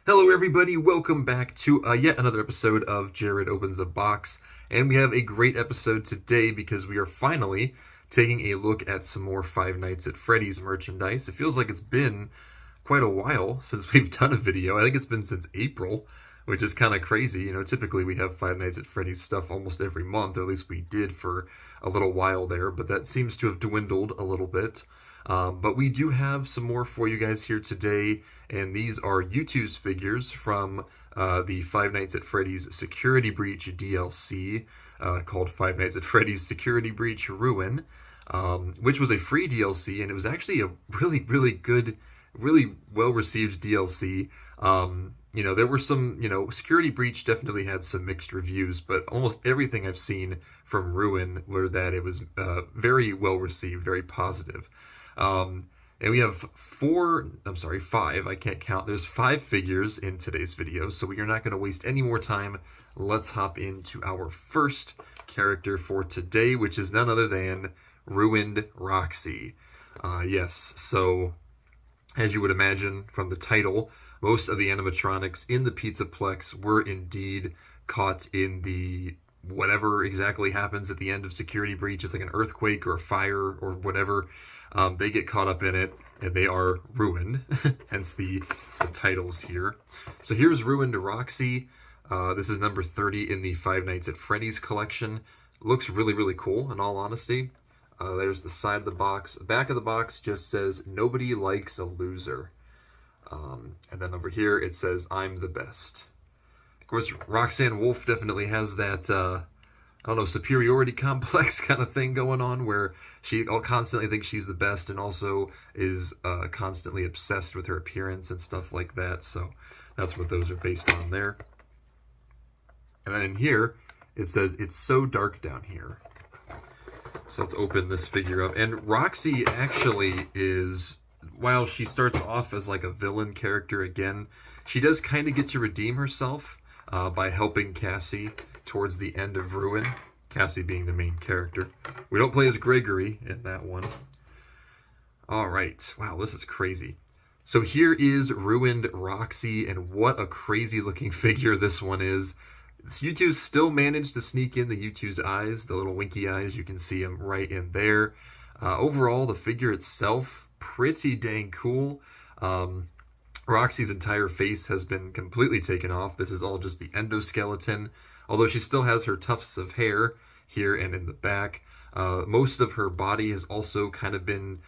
Hello everybody, welcome back to yet another episode of Jared Opens a Box. And we have a great episode today because we are finally taking a look at some more Five Nights at Freddy's merchandise. It feels like it's been quite a while since we've done a video. I think it's been since April, which is kind of crazy. You know, typically we have Five Nights at Freddy's stuff almost every month, or at least we did for a little while there, but that seems to have dwindled a little bit. But we do have some more for you guys here today, and these are Youtooz figures from the Five Nights at Freddy's Security Breach DLC called Five Nights at Freddy's Security Breach Ruin, which was a free DLC, and it was actually a really good, really well-received DLC. You know, there were some, Security Breach definitely had some mixed reviews, but almost everything I've seen from Ruin were that it was very well-received, very positive. And we have five, I can't count. There's 5 figures in today's video, so we are not going to waste any more time. Let's hop into our first character for today, which is none other than Ruined Roxy. Yes, so as you would imagine from the title, most of the animatronics in the Pizzaplex were indeed caught in the whatever exactly happens at the end of Security Breach. It's like an earthquake or a fire or whatever. They get caught up in it, and they are ruined, hence the titles here. So here's Ruined Roxy. This is number 30 in the Five Nights at Freddy's collection. Looks really cool, in all honesty. There's the side of the box. Back of the box just says, "Nobody likes a loser." And then over here, it says, "I'm the best." Of course, Roxanne Wolf definitely has that, I don't know, superiority complex kind of thing going on, where she constantly thinks she's the best and also is constantly obsessed with her appearance and stuff like that. So that's what those are based on there. And then in here, it says, "It's so dark down here." So let's open this figure up. And Roxy actually is, while she starts off as like a villain character again, she does kind of get to redeem herself by helping Cassie towards the end of Ruin, Cassie being the main character. We don't play as Gregory in that one. All right, wow, this is crazy. So here is Ruined Roxy, and what a crazy looking figure this one is. Youtooz still managed to sneak in the Youtooz eyes, the little winky eyes. You can see them right in there. Overall, the figure itself, pretty dang cool. Roxy's entire face has been completely taken off. This is all just the endoskeleton, although she still has her tufts of hair here and in the back. Most of her body has also kind of been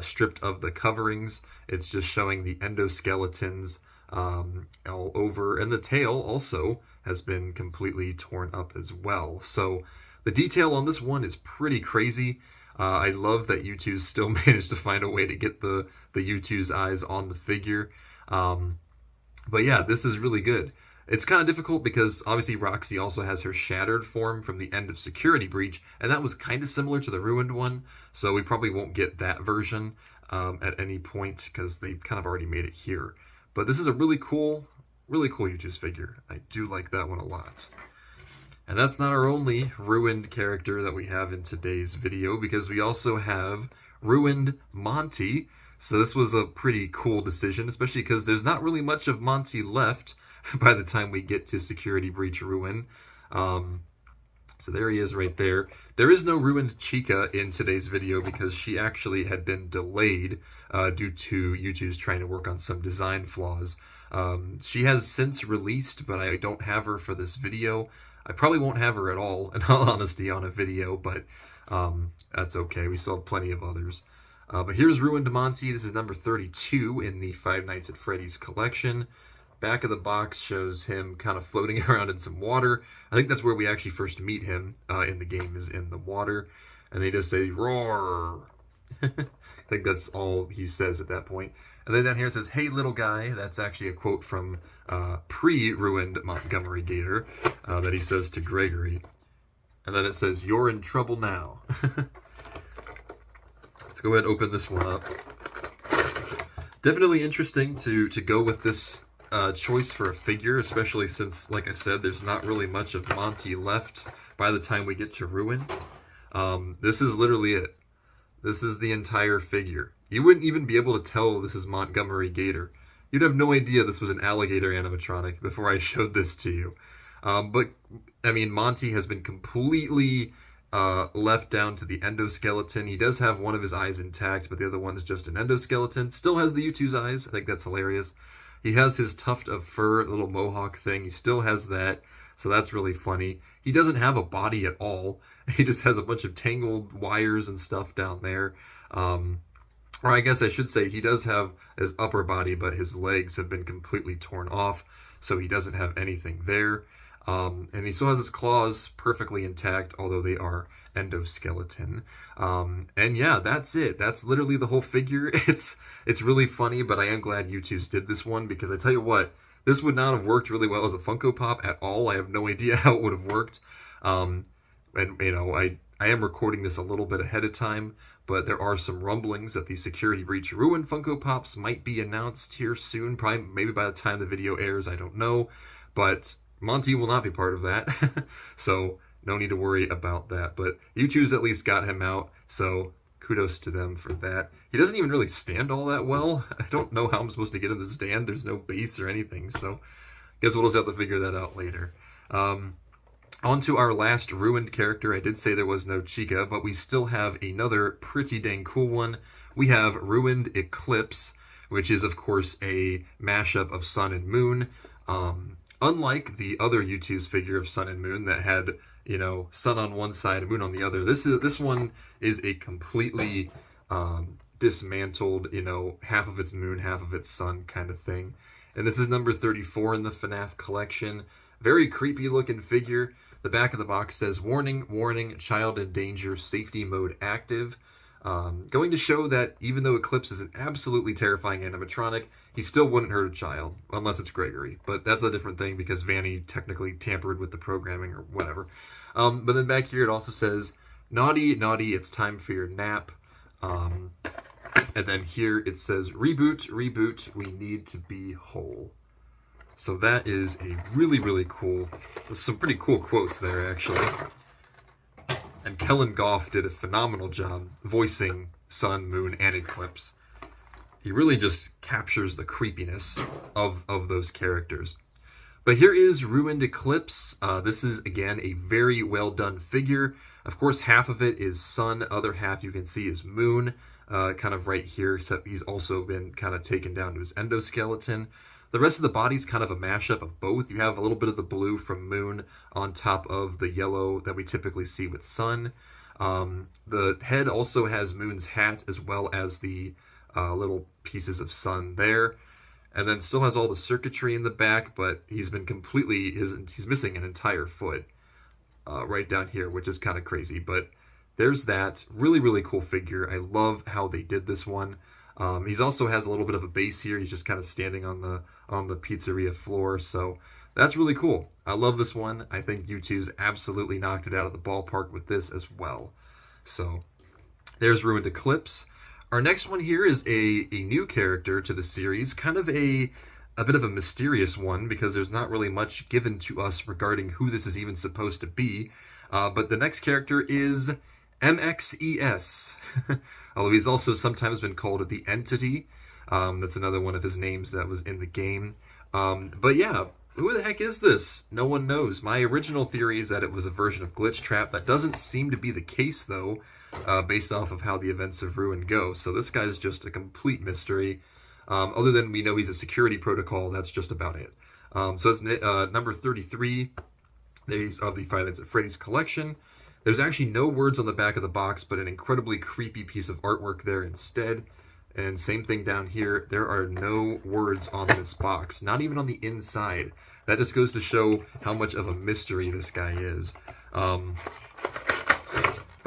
stripped of the coverings. It's just showing the endoskeletons all over, and the tail also has been completely torn up as well. So the detail on this one is pretty crazy. I love that Youtooz still managed to find a way to get the Youtooz eyes on the figure. But yeah, this is really good. It's kind of difficult because obviously Roxy also has her shattered form from the end of Security Breach, and that was kind of similar to the Ruined one, so we probably won't get that version at any point because they kind of already made it here. But this is a really cool Youtooz figure. I do like that one a lot. And that's not our only Ruined character that we have in today's video, because we also have Ruined Monty. So this was a pretty cool decision, especially because there's not really much of Monty left by the time we get to Security Breach Ruin. So there he is right there. There is no Ruined Chica in today's video because she actually had been delayed due to Youtooz trying to work on some design flaws. She has since released, but I don't have her for this video. I probably won't have her at all, in all honesty, on a video, but that's okay. We still have plenty of others. But here's Ruined Monty. This is number 32 in the Five Nights at Freddy's collection. Back of the box shows him kind of floating around in some water. I think that's where we actually first meet him in the game, is in the water. And they just say, "Roar!" I think that's all he says at that point. And then down here it says, "Hey, little guy." That's actually a quote from pre-Ruined Montgomery Gator that he says to Gregory. And then it says, "You're in trouble now." Let's go ahead and open this one up. Definitely interesting to go with this choice for a figure, especially since, like I said, there's not really much of Monty left by the time we get to Ruin. This is literally it. This is the entire figure. You wouldn't even be able to tell this is Montgomery Gator. you'd have no idea this was an alligator animatronic before I showed this to you. But, I mean, Monty has been completely left down to the endoskeleton. He does have one of his eyes intact, but the other one's just an endoskeleton. Still has the Youtooz eyes. I think that's hilarious. He has his tuft of fur, little mohawk thing. He still has that, so that's really funny. He doesn't have a body at all. He just has a bunch of tangled wires and stuff down there. Or I guess I should say he does have his upper body, but his legs have been completely torn off, so he doesn't have anything there. And he still has his claws perfectly intact, although they are endoskeleton. And yeah, that's it. That's literally the whole figure. It's really funny, but I am glad Youtooz did this one, because I tell you what, this would not have worked really well as a Funko Pop at all. I have no idea how it would have worked. And, you know, I am recording this a little bit ahead of time, but there are some rumblings that the Security Breach Ruin Funko Pops might be announced here soon, probably maybe by the time the video airs, I don't know. But Monty will not be part of that, so no need to worry about that. But Youtooz at least got him out, so kudos to them for that. He doesn't even really stand all that well. I don't know how I'm supposed to get him to stand. There's no base or anything, so guess we'll just have to figure that out later. On to our last ruined character. I did say there was no Chica, but we still have another pretty dang cool one. We have ruined Eclipse, which is, of course, a mashup of Sun and Moon. Unlike the other Youtooz figure of Sun and Moon that had, you know, Sun on one side and Moon on the other, this one is a completely dismantled, you know, half of its Moon, half of its Sun kind of thing. And this is number 34 in the FNaF collection. Very creepy looking figure. The back of the box says, "Warning, warning, child in danger, safety mode active." Going to show that even though Eclipse is an absolutely terrifying animatronic, he still wouldn't hurt a child, unless it's Gregory. But that's a different thing, because Vanny technically tampered with the programming or whatever. But then back here it also says, "Naughty, naughty, it's time for your nap." And then here it says, "Reboot, reboot, we need to be whole." So that is a really, really cool, there's some pretty cool quotes there, actually. And Kellen Goff did a phenomenal job voicing Sun, Moon, and Eclipse. He really just captures the creepiness of those characters. But here is Ruined Eclipse. This is, again, a very well done figure. Of course, half of it is Sun, other half you can see is Moon, kind of right here, except he's also been kind of taken down to his endoskeleton. The rest of the body's kind of a mashup of both. You have a little bit of the blue from Moon on top of the yellow that we typically see with Sun. The head also has Moon's hat as well as the little pieces of Sun there. And then still has all the circuitry in the back, but he's been completely, he's missing an entire foot right down here, which is kind of crazy. But there's that. Really, really cool figure. I love how they did this one. He's also has a little bit of a base here. He's just kind of standing on the pizzeria floor, so that's really cool. I love this one. I think Youtooz absolutely knocked it out of the ballpark with this as well. So there's Ruined Eclipse. Our next one here is a new character to the series, kind of a bit of a mysterious one, because there's not really much given to us regarding who this is even supposed to be. But the next character is M.X.E.S. Although he's also sometimes been called the Entity. That's another one of his names that was in the game. But yeah, who the heck is this? No one knows. My original theory is that it was a version of Glitch Trap. That doesn't seem to be the case, though, based off of how the events of Ruin go. So this guy's just a complete mystery. Other than we know he's a security protocol, that's just about it. So it's number 33 of the Five Nights at Freddy's collection. There's actually no words on the back of the box, but an incredibly creepy piece of artwork there instead. And same thing down here, there are no words on this box, not even on the inside. That just goes to show how much of a mystery this guy is. But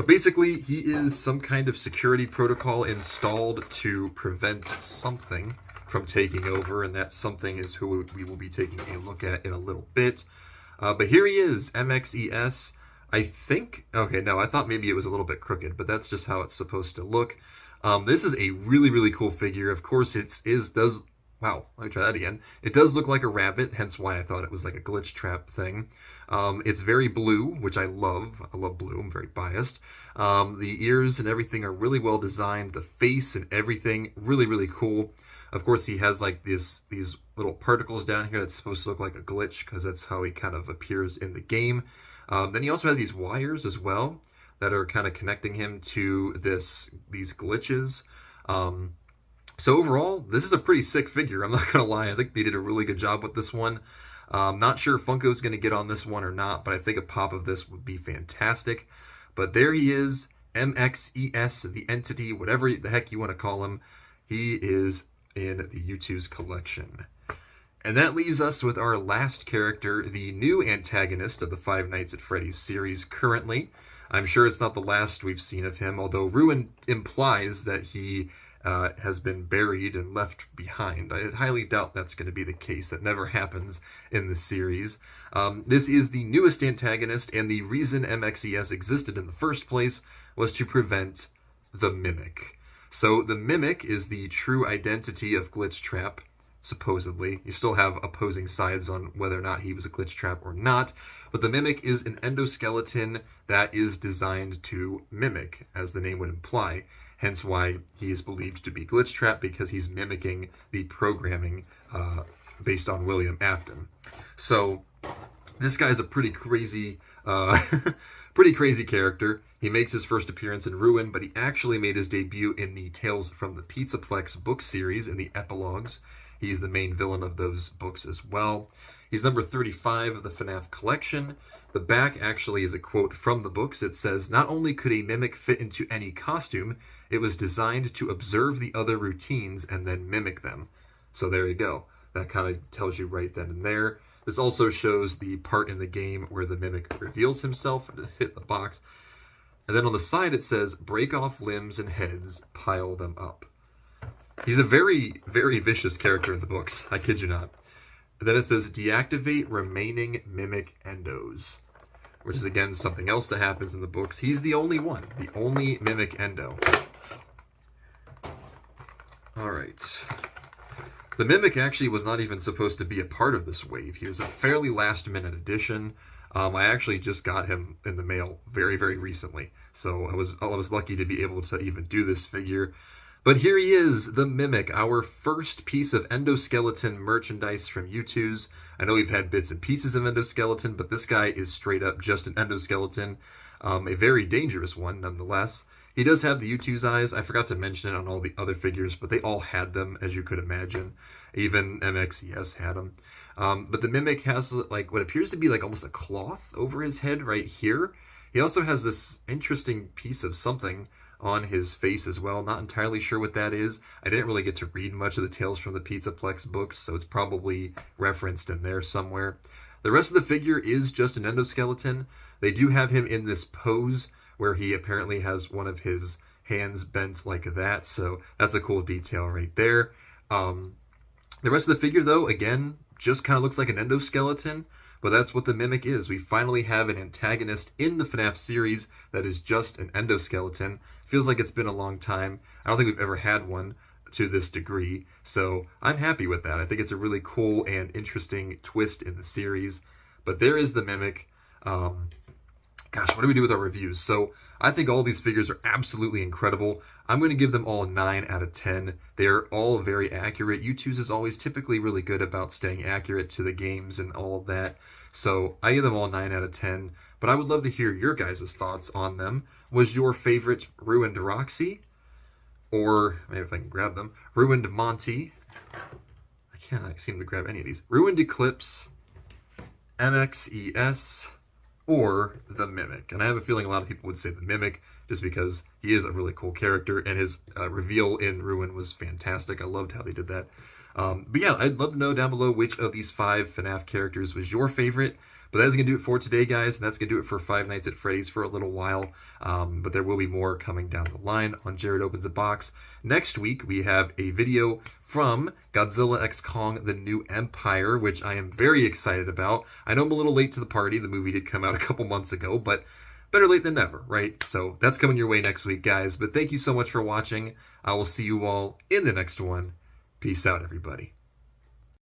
basically, he is some kind of security protocol installed to prevent something from taking over, and that something is who we will be taking a look at in a little bit. But here he is, M.X.E.S. I think, okay, no, I thought maybe it was a little bit crooked, but that's just how it's supposed to look. This is a really, really cool figure. Of course, wow, let me try that again. It does look like a rabbit, hence why I thought it was like a Glitch Trap thing. It's very blue, which I love. I love blue, I'm very biased. The ears and everything are really well designed. The face and everything, really, really cool. Of course, he has like these little particles down here that's supposed to look like a glitch because that's how he kind of appears in the game. Then he also has these wires as well that are kind of connecting him to these glitches. So overall, this is a pretty sick figure. I'm not gonna lie. I think they did a really good job with this one. Not sure if Funko's gonna get on this one or not, but I think a pop of this would be fantastic. But there he is, M.X.E.S, the entity, whatever the heck you want to call him. He is in the Youtooz collection. And that leaves us with our last character, the new antagonist of the Five Nights at Freddy's series currently. I'm sure it's not the last we've seen of him, although Ruin implies that he has been buried and left behind. I highly doubt that's going to be the case. That never happens in the series. This is the newest antagonist, and the reason M.X.E.S existed in the first place was to prevent the Mimic. So the Mimic is the true identity of Glitchtrap, supposedly. You still have opposing sides on whether or not he was a Glitchtrap or not, but the Mimic is an endoskeleton that is designed to mimic, as the name would imply. Hence why he is believed to be Glitchtrap, because he's mimicking the programming based on William Afton. So this guy's a pretty crazy, pretty crazy character. He makes his first appearance in Ruin, but he actually made his debut in the Tales from the Pizzaplex book series in the epilogues. He's the main villain of those books as well. He's number 35 of the FNaF collection. The back actually is a quote from the books. It says, "Not only could a mimic fit into any costume, it was designed to observe the other routines and then mimic them." So there you go. That kind of tells you right then and there. This also shows the part in the game where the mimic reveals himself and hit the box. And then on the side it says, "Break off limbs and heads, pile them up." He's a very, very vicious character in the books. I kid you not. And then it says, "Deactivate remaining mimic endos," which is again something else that happens in the books. He's the only one, the only mimic endo. Alright. The Mimic actually was not even supposed to be a part of this wave. He was a fairly last-minute addition. I actually just got him in the mail very, very recently. So I was lucky to be able to even do this figure. But here he is, the Mimic, our first piece of endoskeleton merchandise from Youtooz. I know we've had bits and pieces of endoskeleton, but this guy is straight up just an endoskeleton. A very dangerous one, nonetheless. He does have the Youtooz eyes. I forgot to mention it on all the other figures, but they all had them, as you could imagine. Even M.X.E.S had them. But the Mimic has like what appears to be like almost a cloth over his head right here. He also has this interesting piece of something on his face as well. Not entirely sure what that is. I didn't really get to read much of the Tales from the Pizzaplex books, so it's probably referenced in there somewhere. The rest of the figure is just an endoskeleton. They do have him in this pose where he apparently has one of his hands bent like that, so that's a cool detail right there. The rest of the figure, though, again, just kind of looks like an endoskeleton, but that's what the Mimic is. We finally have an antagonist in the FNaF series that is just an endoskeleton. Feels like it's been a long time. I don't think we've ever had one to this degree, so I'm happy with that. I think it's a really cool and interesting twist in the series. But there is the Mimic. Gosh, what do we do with our reviews? So I think all these figures are absolutely incredible. I'm going to give them all 9 out of 10. They're all very accurate. Youtooz is always typically really good about staying accurate to the games and all of that. So I give them all 9 out of 10. But I would love to hear your guys' thoughts on them. Was your favorite Ruined Roxy? Or, maybe if I can grab them, Ruined Monty? I can't seem to grab any of these. Ruined Eclipse, M.X.E.S, or the Mimic. And I have a feeling a lot of people would say the Mimic, just because he is a really cool character, and his reveal in Ruin was fantastic. I loved how they did that. But yeah, I'd love to know down below which of these 5 FNaF characters was your favorite. But that's going to do it for today, guys, and that's going to do it for Five Nights at Freddy's for a little while. But there will be more coming down the line on Jared Opens a Box. Next week, we have a video from Godzilla x Kong: The New Empire, which I am very excited about. I know I'm a little late to the party. The movie did come out a couple months ago, but better late than never, right? So that's coming your way next week, guys. But thank you so much for watching. I will see you all in the next one. Peace out, everybody.